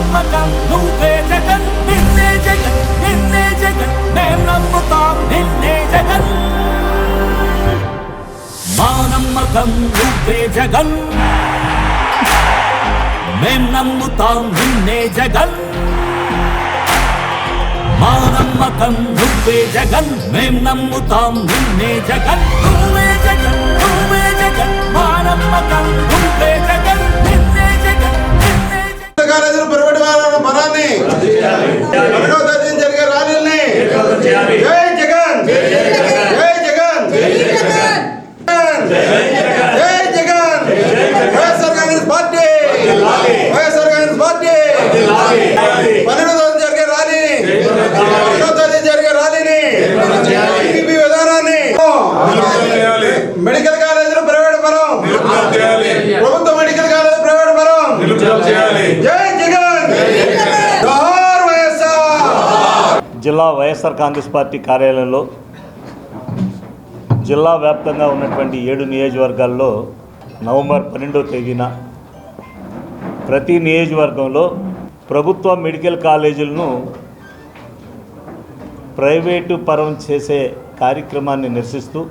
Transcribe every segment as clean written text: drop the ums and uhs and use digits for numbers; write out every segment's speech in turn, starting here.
నమ్మకం నువ్వే జగన్ నిన్నే జగన్ నిన్నే జగన్ మేం నమ్ముతాం నిన్నే జగన్ మా నమ్మకం నువ్వే జగన్ మేం నమ్ముతాం నిన్నే జగన్ మా నమ్మకం నువ్వే జగన్ మేం నమ్ముతాం నిన్నే జగన్ నువ్వే జగన్ నువ్వే జగన్ మా నమ్మకం నువ్వే జగన్ నిన్నే జగన్ నిన్నే జగన్ కాలేజీలు ప్రైవేట్ వాళ్ళ పరాన్ని పన్నెండవ తేదీ జరిగే ర్యాలీని జై జగన్ జై జగన్ జై జగన్ జై జగన్ వైఎస్ఆర్ కాంగ్రెస్ పార్టీ వైఎస్ఆర్ కాంగ్రెస్ పార్టీ 12వ తేదీ జరిగే ర్యాలీని 12వ తేదీ జరిగే ర్యాలీని టీడీపీ విధానాన్ని మెడికల్ కాలేజీలు ప్రైవేట్ పరం ప్రభుత్వ మెడికల్ కాలేజీలు ప్రైవేట్ పరం జై జగన్ జోహార్ వైఎస్ఆర్. జిల్లా వైఎస్ఆర్ కాంగ్రెస్ పార్టీ కార్యాలయంలో జిల్లా వ్యాప్తంగా ఉన్నటువంటి 7 నియోజకవర్గాల్లో నవంబర్ 12వ తేదీన ప్రతి నియోజకవర్గంలో ప్రభుత్వ మెడికల్ కాలేజీలను ప్రైవేటు పరం చేసే కార్యక్రమాన్ని నిరసిస్తూ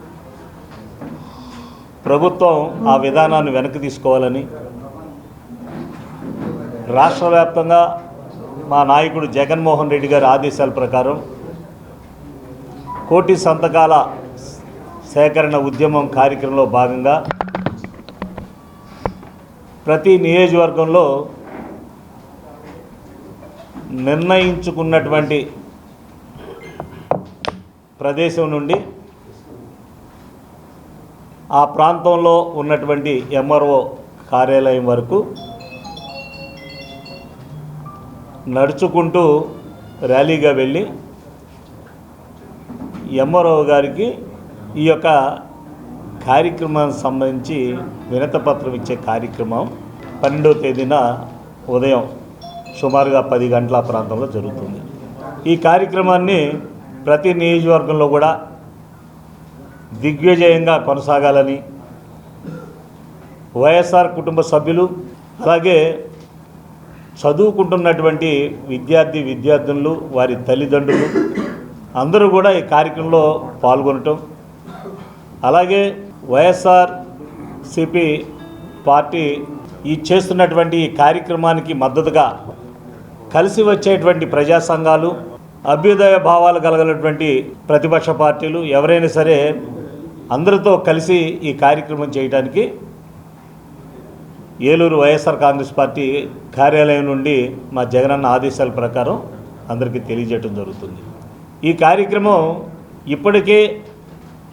ప్రభుత్వం ఆ విధానాన్ని వెనక్కి తీసుకోవాలని రాష్ట్ర వ్యాప్తంగా మా నాయకుడు జగన్మోహన్ రెడ్డి గారి ఆదేశాల ప్రకారం 1 కోటి సంతకాల సేకరణ ఉద్యమం కార్యక్రమంలో భాగంగా ప్రతి నియోజకవర్గంలో నిర్ణయించుకున్నటువంటి ప్రదేశం నుండి ఆ ప్రాంతంలో ఉన్నటువంటి ఎంఆర్ఓ కార్యాలయం వరకు నడుచుకుంటూ ర్యాలీగా వెళ్ళి ఎంఆర్ఓ గారికి ఈ యొక్క కార్యక్రమానికి సంబంధించి వినతిపత్రం ఇచ్చే కార్యక్రమం 12వ తేదీన ఉదయం సుమారుగా 10 గంటల ప్రాంతంలో జరుగుతుంది. ఈ కార్యక్రమాన్ని ప్రతి నియోజకవర్గంలో కూడా దిగ్విజయంగా కొనసాగాలని వైఎస్ఆర్ కుటుంబ సభ్యులు అలాగే చదువుకుంటున్నటువంటి విద్యార్థులు వారి తల్లిదండ్రులు అందరూ కూడా ఈ కార్యక్రమంలో పాల్గొనటం అలాగే వైఎస్ఆర్ సిపి పార్టీ ఈ చేస్తున్నటువంటి ఈ కార్యక్రమానికి మద్దతుగా కలిసి వచ్చేటువంటి ప్రజా సంఘాలు అభ్యుదయ భావాలు కలిగినటువంటి ప్రతిపక్ష పార్టీలు ఎవరైనా సరే అందరితో కలిసి ఈ కార్యక్రమం చేయడానికి ఏలూరు వైఎస్ఆర్ కాంగ్రెస్ పార్టీ కార్యాలయం నుండి మా జగనన్న ఆదేశాల ప్రకారం అందరికీ తెలియజేయడం జరుగుతుంది. ఈ కార్యక్రమం ఇప్పటికే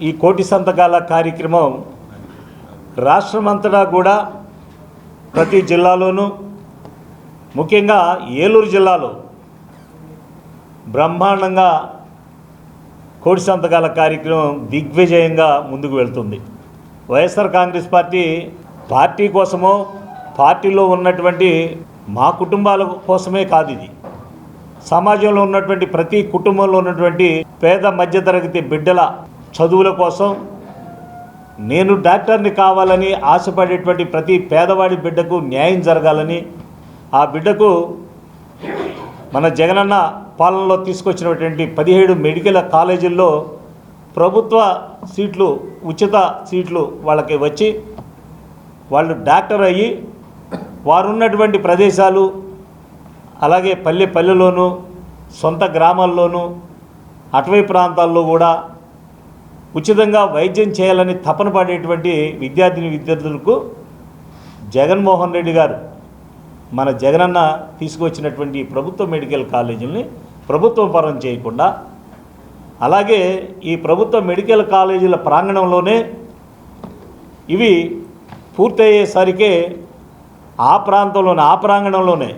ఈ 1 కోటి సంతకాల కార్యక్రమం రాష్ట్రమంతటా కూడా ప్రతి జిల్లాలోనూ ముఖ్యంగా ఏలూరు జిల్లాలో బ్రహ్మాండంగా 1 కోటి సంతకాల కార్యక్రమం దిగ్విజయంగా ముందుకు వెళ్తుంది. వైఎస్ఆర్ కాంగ్రెస్ పార్టీ కోసమో పార్టీలో ఉన్నటువంటి మా కుటుంబాల కోసమే కాదు, ఇది సమాజంలో ఉన్నటువంటి ప్రతి కుటుంబంలో ఉన్నటువంటి పేద మధ్యతరగతి బిడ్డల చదువుల కోసం నేను డాక్టర్ని కావాలని ఆశపడేటువంటి ప్రతి పేదవాడి బిడ్డకు న్యాయం జరగాలని ఆ బిడ్డకు మన జగనన్న పాలనలో తీసుకొచ్చినటువంటి 17 మెడికల్ కాలేజీల్లో ప్రభుత్వ సీట్లు ఉచిత సీట్లు వాళ్ళకి వచ్చి వాళ్ళు డాక్టర్ అయ్యి వారు ఉన్నటువంటి ప్రదేశాలు అలాగే పల్లెల్లోనూ సొంత గ్రామాల్లోనూ అటవీ ప్రాంతాల్లో కూడా ఉచితంగా వైద్యం చేయాలని తపన పడేటువంటి విద్యార్థులకు జగన్మోహన్ రెడ్డి గారు మన జగనన్న తీసుకొచ్చినటువంటి ప్రభుత్వ మెడికల్ కాలేజీలని ప్రభుత్వం పరం చేయకుండా అలాగే ఈ ప్రభుత్వ మెడికల్ కాలేజీల ప్రాంగణంలోనే ఇవి పూర్తయ్యేసరికే ఆ ప్రాంగణంలోనే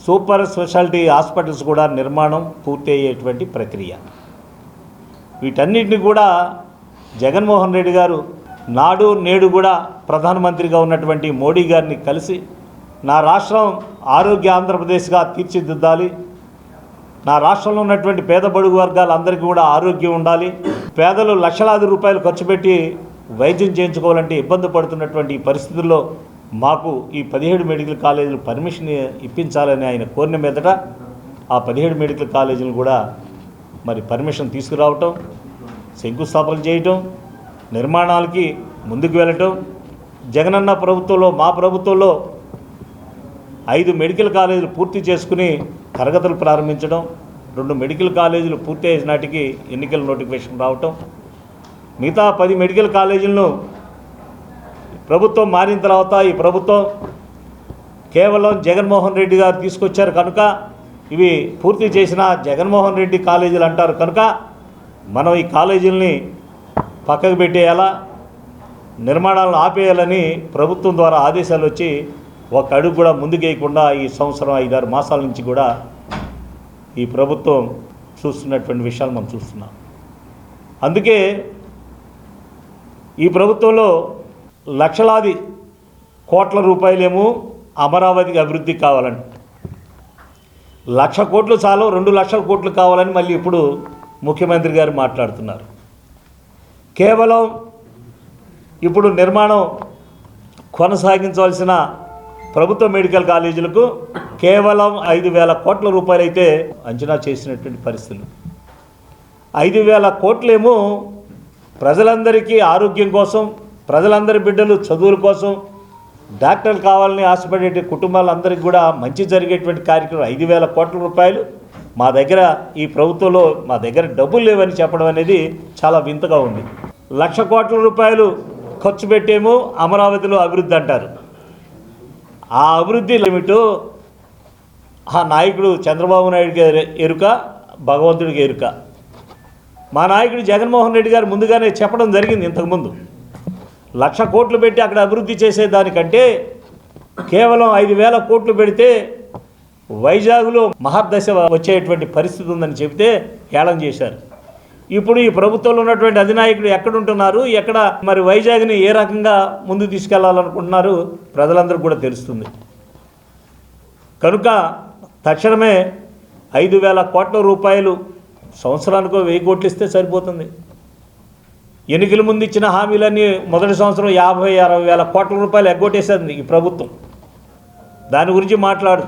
సూపర్ స్పెషాలిటీ హాస్పిటల్స్ కూడా నిర్మాణం పూర్తి అయ్యేటువంటి ప్రక్రియ. వీటన్నిటిని కూడా జగన్మోహన్ రెడ్డి గారు నాడు నేడు కూడా ప్రధానమంత్రిగా ఉన్నటువంటి మోడీ గారిని కలిసి నా రాష్ట్రం ఆరోగ్య ఆంధ్రప్రదేశ్గా తీర్చిదిద్దాలి, నా రాష్ట్రంలో ఉన్నటువంటి పేద బడుగు వర్గాలందరికీ కూడా ఆరోగ్యం ఉండాలి, పేదలు లక్షలాది రూపాయలు ఖర్చు పెట్టి వైద్యం చేయించుకోవాలంటే ఇబ్బంది పడుతున్నటువంటి పరిస్థితుల్లో మాకు ఈ 17 మెడికల్ కాలేజీలు పర్మిషన్ ఇప్పించాలని ఆయన కోరిన మీదట ఆ 17 మెడికల్ కాలేజీలు కూడా మరి పర్మిషన్ తీసుకురావటం, శంకుస్థాపన చేయటం, నిర్మాణాలకి ముందుకు వెళ్ళటం. జగనన్న ప్రభుత్వంలో, మా ప్రభుత్వంలో 5 మెడికల్ కాలేజీలు పూర్తి చేసుకుని తరగతులు ప్రారంభించడం, 2 మెడికల్ కాలేజీలు పూర్తి అయిన నాటికి ఎన్నికల నోటిఫికేషన్ రావటం, మిగతా 10 మెడికల్ కాలేజీలను ప్రభుత్వం మారిన తర్వాత ఈ ప్రభుత్వం కేవలం జగన్మోహన్ రెడ్డి గారు తీసుకొచ్చారు కనుక ఇవి పూర్తి చేసిన జగన్మోహన్ రెడ్డి కాలేజీలు అంటారు కనుక మనం ఈ కాలేజీలని పక్కకు పెట్టేయాలా, నిర్మాణాలను ఆపేయాలని ప్రభుత్వం ద్వారా ఆదేశాలు వచ్చి ఒక అడుగు కూడా ముందుకేయకుండా ఈ సంవత్సరం 5-6 మాసాల నుంచి కూడా ఈ ప్రభుత్వం చూస్తున్నటువంటి విషయాలు మనం చూస్తున్నాం. అందుకే ఈ ప్రభుత్వంలో లక్షలాది కోట్ల రూపాయలేమో అమరావతికి అభివృద్ధి కావాలంట. 1,00,000 కోట్లు చాలు, 2,00,000 కోట్లు కావాలని మళ్ళీ ఇప్పుడు ముఖ్యమంత్రి గారు మాట్లాడుతున్నారు. కేవలం ఇప్పుడు నిర్మాణం కొనసాగించవలసిన ప్రభుత్వ మెడికల్ కాలేజీలకు కేవలం 5,000 కోట్ల రూపాయలు అయితే అంచనా చేసినటువంటి పరిస్థితులు. 5,000 కోట్లేమో ప్రజలందరికీ ఆరోగ్యం కోసం, ప్రజలందరి బిడ్డలు చదువుల కోసం, డాక్టర్లు కావాలని ఆశపడే కుటుంబాలందరికీ కూడా మంచి జరిగేటువంటి కార్యక్రమం 5,000 కోట్ల రూపాయలు మా దగ్గర ఈ ప్రభుత్వంలో మా దగ్గర డబ్బులు లేవని చెప్పడం అనేది చాలా వింతగా ఉంది. 1,00,000 కోట్ల రూపాయలు ఖర్చు పెట్టేమో అమరావతిలో అభివృద్ధి అంటారు. ఆ అభివృద్ధి ఏమిటో ఆ నాయకుడు చంద్రబాబు నాయుడు గారి ఎరుక, భగవంతుడికి ఎరుక. మా నాయకుడు జగన్మోహన్ రెడ్డి గారు ముందుగానే చెప్పడం జరిగింది. ఇంతకుముందు 1,00,000 కోట్లు పెట్టి అక్కడ అభివృద్ధి చేసేదానికంటే కేవలం 5,000 కోట్లు పెడితే వైజాగ్లో మహర్దశ వచ్చేటువంటి పరిస్థితి ఉందని చెబితే హేళన చేశారు. ఇప్పుడు ఈ ప్రభుత్వంలో ఉన్నటువంటి అధినాయకుడు ఎక్కడుంటున్నారు, ఎక్కడ మరి వైజాగ్ని ఏ రకంగా ముందు తీసుకెళ్లాలనుకుంటున్నారు ప్రజలందరూ కూడా తెలుస్తుంది. కనుక తక్షణమే 5,000 కోట్ల రూపాయలు సంవత్సరానికో 1,000 కోట్లు ఇస్తే సరిపోతుంది. ఎన్నికల ముందు ఇచ్చిన హామీలన్నీ మొదటి సంవత్సరం 50-60 వేల కోట్ల రూపాయలు ఎగ్గొట్టేసింది ఈ ప్రభుత్వం. దాని గురించి మాట్లాడు.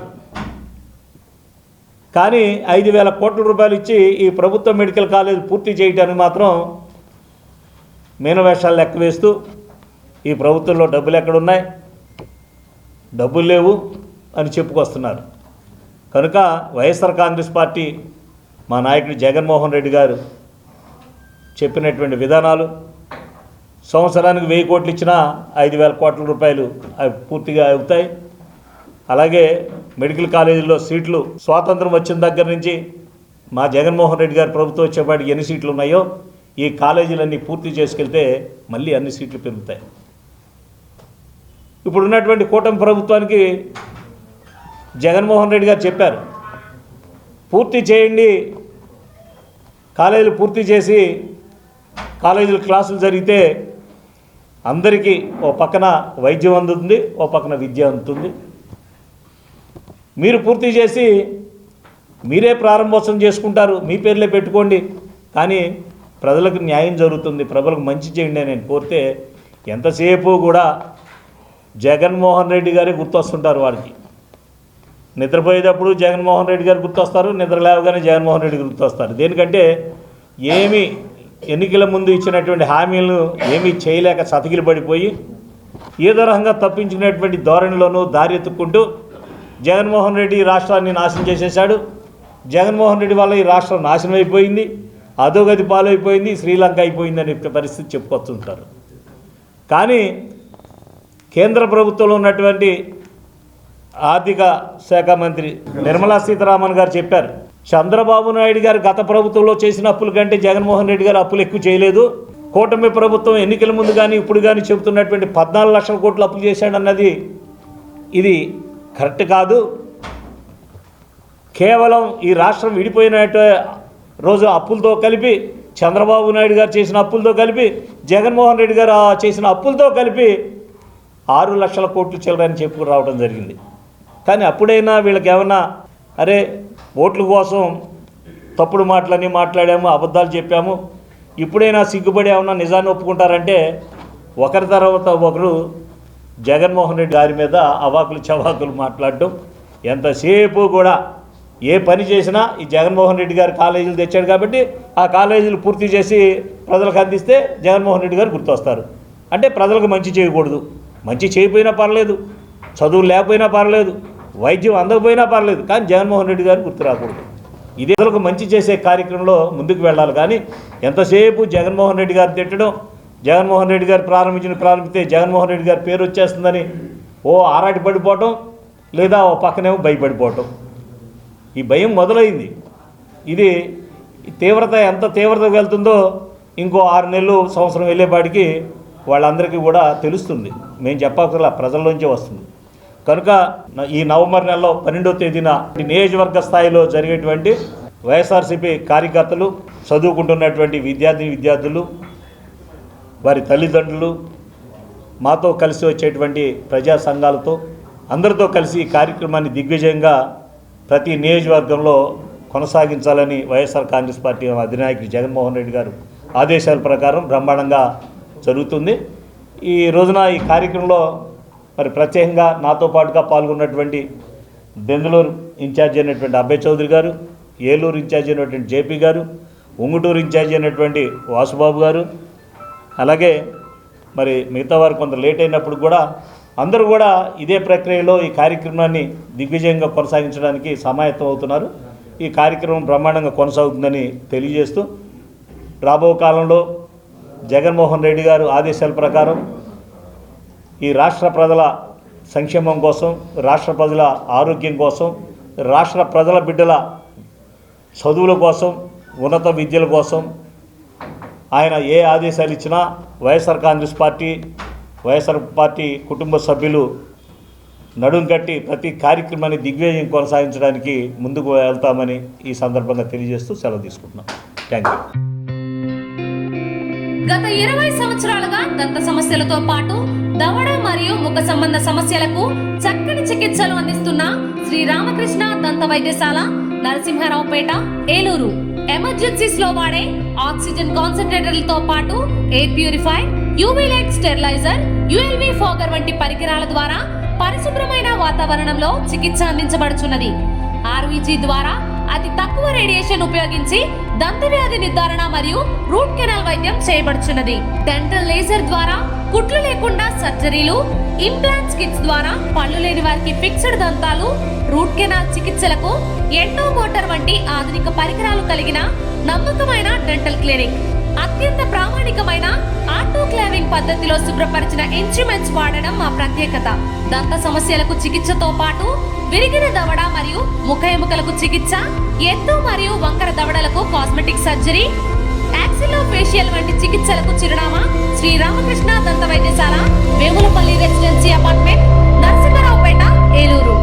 కానీ 5,000 కోట్ల రూపాయలు ఇచ్చి ఈ ప్రభుత్వ మెడికల్ కాలేజ్ పూర్తి చేయడానికి మాత్రం మీనవేషాలు లెక్క వేస్తూ ఈ ప్రభుత్వంలో డబ్బులు ఎక్కడున్నాయి, డబ్బులు లేవు అని చెప్పుకొస్తున్నారు. కనుక వైఎస్ఆర్ కాంగ్రెస్ పార్టీ మా నాయకుడు జగన్మోహన్ రెడ్డి గారు చెప్పినటువంటి విధానాలు సంవత్సరానికి 1,000 కోట్లు ఇచ్చినా 5,000 కోట్ల రూపాయలు అవి పూర్తిగా అవుతాయి. అలాగే మెడికల్ కాలేజీల్లో సీట్లు స్వాతంత్రం వచ్చిన దగ్గర నుంచి మా జగన్మోహన్ రెడ్డి గారి ప్రభుత్వం వచ్చేపాటికి ఎన్ని సీట్లు ఉన్నాయో ఈ కాలేజీలన్నీ పూర్తి చేసుకెళ్తే మళ్ళీ అన్ని సీట్లు పెరుగుతాయి. ఇప్పుడున్నటువంటి కూటమి ప్రభుత్వానికి జగన్మోహన్ రెడ్డి గారు చెప్పారు, పూర్తి చేయండి, కాలేజీలు పూర్తి చేసి కాలేజీలు క్లాసులు జరిగితే అందరికీ ఓ పక్కన వైద్యం అందుతుంది, ఓ పక్కన విద్య అందుతుంది. మీరు పూర్తి చేసి మీరే ప్రారంభోత్సవం చేసుకుంటారు, మీ పేర్లే పెట్టుకోండి, కానీ ప్రజలకు న్యాయం జరుగుతుంది, ప్రజలకు మంచి చేయండి అని నేను కోరితే ఎంతసేపు కూడా జగన్మోహన్ రెడ్డి గారే గుర్తొస్తుంటారు. వారికి నిద్రపోయేటప్పుడు జగన్మోహన్ రెడ్డి గారు గుర్తొస్తారు, నిద్ర లేవగానే జగన్మోహన్ రెడ్డి గుర్తొస్తారు. దేనికంటే ఏమీ ఎన్నికల ముందు ఇచ్చినటువంటి హామీలను ఏమీ చేయలేక సతికిలు పడిపోయి ఏదో రకంగా తప్పించుకునేటువంటి ధోరణిలోనూ దారి ఎత్తుక్కుంటూ జగన్మోహన్ రెడ్డి ఈ రాష్ట్రాన్ని నాశనం చేసేశాడు. జగన్మోహన్ రెడ్డి వల్ల ఈ రాష్ట్రం నాశనం అయిపోయింది, అధోగతి పాలైపోయింది, శ్రీలంక అయిపోయింది అనే పరిస్థితి చెప్పుకొస్తుంటారు. కానీ కేంద్ర ప్రభుత్వంలో ఉన్నటువంటి ఆర్థిక శాఖ మంత్రి నిర్మలా సీతారామన్ గారు చెప్పారు, చంద్రబాబు నాయుడు గారు గత ప్రభుత్వంలో చేసిన అప్పుల కంటే జగన్మోహన్ రెడ్డి గారు అప్పులు ఎక్కువ చేయలేదు. కూటమి ప్రభుత్వం ఎన్నికల ముందు కానీ ఇప్పుడు కానీ చెబుతున్నటువంటి 14 లక్షల కోట్లు అప్పులు చేశాడన్నది ఇది కరెక్ట్ కాదు. కేవలం ఈ రాష్ట్రం విడిపోయిన రోజు అప్పులతో కలిపి చంద్రబాబు నాయుడు గారు చేసిన అప్పులతో కలిపి జగన్మోహన్ రెడ్డి గారు చేసిన అప్పులతో కలిపి 6 లక్షల కోట్లు చిల్లరని చెప్పుకు రావడం జరిగింది. కానీ అప్పుడైనా వీళ్ళకి ఏమన్నా అరే ఓట్ల కోసం తప్పుడు మాటలన్నీ మాట్లాడాము, అబద్ధాలు చెప్పాము, ఇప్పుడైనా సిగ్గుపడి ఏమన్నా నిజాన్ని ఒప్పుకుంటారంటే ఒకరి తర్వాత ఒకరు జగన్మోహన్ రెడ్డి గారి మీద అవాకులు చవాకులు మాట్లాడడం, ఎంతసేపు కూడా ఏ పని చేసినా ఈ జగన్మోహన్ రెడ్డి గారు కాలేజీలు తెచ్చాడు కాబట్టి ఆ కాలేజీలు పూర్తి చేసి ప్రజలకు అందిస్తే జగన్మోహన్ రెడ్డి గారు గుర్తొస్తారు. అంటే ప్రజలకు మంచి చేయకూడదు, మంచి చేయకపోయినా పర్లేదు, చదువు లేకపోయినా పర్లేదు, వైద్యం అందకపోయినా పర్లేదు, కానీ జగన్మోహన్ రెడ్డి గారు గుర్తు రాకూడదు. ఇది ప్రజలకు మంచి చేసే కార్యక్రమంలో ముందుకు వెళ్ళాలి. కానీ ఎంతసేపు జగన్మోహన్ రెడ్డి గారు తిట్టడం, జగన్మోహన్ రెడ్డి గారు ప్రారంభిస్తే జగన్మోహన్ రెడ్డి గారి పేరు వచ్చేస్తుందని ఓ ఆరాటి పడిపోవటం, లేదా ఓ పక్కనేమో భయపడిపోవటం. ఈ భయం మొదలైంది. ఇది తీవ్రత ఎంత తీవ్రతకు వెళ్తుందో ఇంకో 6 నెలలు సంవత్సరం వెళ్ళేపాటికి వాళ్ళందరికీ కూడా తెలుస్తుంది. మేము చెప్పక్కర్లా, ప్రజల్లోంచే వస్తుంది. కనుక ఈ నవంబర్ నెలలో 12వ తేదీన నియోజకవర్గ స్థాయిలో జరిగేటువంటి వైఎస్ఆర్సీపీ కార్యకర్తలు, చదువుకుంటున్నటువంటి విద్యార్థులు, వారి తల్లిదండ్రులు, మాతో కలిసి వచ్చేటువంటి ప్రజా సంఘాలతో అందరితో కలిసి ఈ కార్యక్రమాన్ని దిగ్విజయంగా ప్రతి నియోజకవర్గంలో కొనసాగించాలని వైఎస్ఆర్ కాంగ్రెస్ పార్టీ అధినాయకుడు జగన్మోహన్ రెడ్డి గారు ఆదేశాల ప్రకారం బ్రహ్మాండంగా జరుగుతుంది. ఈ రోజున ఈ కార్యక్రమంలో మరి ప్రత్యేకంగా నాతో పాటుగా పాల్గొన్నటువంటి బెంగళూరు ఇన్ఛార్జి అయినటువంటి అభయ్ చౌదరి గారు, ఏలూరు ఇన్ఛార్జి అయినటువంటి జేపీ గారు, ఉంగుటూరు ఇన్ఛార్జి అయినటువంటి వాసుబాబు గారు, అలాగే మరి మిగతా వారు కొంత లేట్ అయినప్పుడు కూడా అందరూ కూడా ఇదే ప్రక్రియలో ఈ కార్యక్రమాన్ని దిగ్విజయంగా కొనసాగించడానికి సమాయత్తం అవుతున్నారు. ఈ కార్యక్రమం బ్రహ్మాండంగా కొనసాగుతుందని తెలియజేస్తూ రాబో కాలంలో జగన్మోహన్ రెడ్డి గారు ఆదేశాల ప్రకారం ఈ రాష్ట్ర ప్రజల సంక్షేమం కోసం, రాష్ట్ర ప్రజల ఆరోగ్యం కోసం, రాష్ట్ర ప్రజల బిడ్డల చదువుల కోసం, ఉన్నత విద్యల కోసం ఆయన ఏ ఆదేశాలు ఇచ్చినా వైఎస్ఆర్ కాంగ్రెస్ పార్టీ కుటుంబ సభ్యులు నడుం కట్టి ప్రతి కార్యక్రమాన్ని దిగ్విజయం కొనసాగించడానికి ముందుకు వెళ్తామని ఈ సందర్భంగా తెలియజేస్తూ సెలవు తీసుకుంటున్నాం. Thank you. గత 20 సంవత్సరాలుగా దంత సమస్యలతో పాటు దవడ మరియు ముఖ సంబంధ సమస్యలకు చక్కని చికిత్సలు అందిస్తున్న శ్రీ రామకృష్ణ దంత వైద్యశాల, నరసింహారావుపేట, ఏలూరు. ఎమర్జెన్సీస్ లో వాడే ఆక్సిజన్ కాన్సంట్రేటర్లతో పాటు air purify, UV light steriliser, ULV fogger వంటి పరికరాల ద్వారా పరిశుభ్రమైన వాతావరణంలో చికిత్స అందించబడుచున్నది. ఆర్వీజీ ద్వారా అతి తక్కువ రేడియేషన్ ఉపయోగించి దంత వ్యాధి నిర్ధారణ మరియు రూట్ కెనాల్ వైద్యం చేయబడుచున్నది. డెంటల్ లేజర్ ద్వారా కుట్లు లేకుండా సర్జరీలు, ఇంప్లాంట్స్ కిట్స్ ద్వారా పళ్ళు లేని వారికి ఫిక్స్డ్ దంతాలు, రూట్ కెనాల్ చికిత్సలకు ఎండో మోటార్ వంటి ఆధునిక పరికరాలు కలిగిన నమ్మకమైన డెంటల్ క్లినిక్. అత్యంత ప్రామాణికమైన ఆటోక్లావింగ్ పద్ధతిలో శుభ్రపరిచిన ఇన్స్ట్రుమెంట్స్ వాడడం మా ప్రత్యేకత. దంత సమస్యలకు చికిత్సతో పాటు విరిగిన దవడ మరియు ముఖ ఎముకలకు చికిత్స, ఎత్తు మరియు వంకర దవడలకు కాస్మెటిక్ సర్జరీ, యాక్సిలోఫేషియల్ వంటి చికిత్సలకు చిరునామా శ్రీ రామకృష్ణ దంత వైద్యశాల, వేములపల్లి రెసిడెన్సీ అపార్ట్మెంట్, నరసింహారావుపేట, ఏలూరు.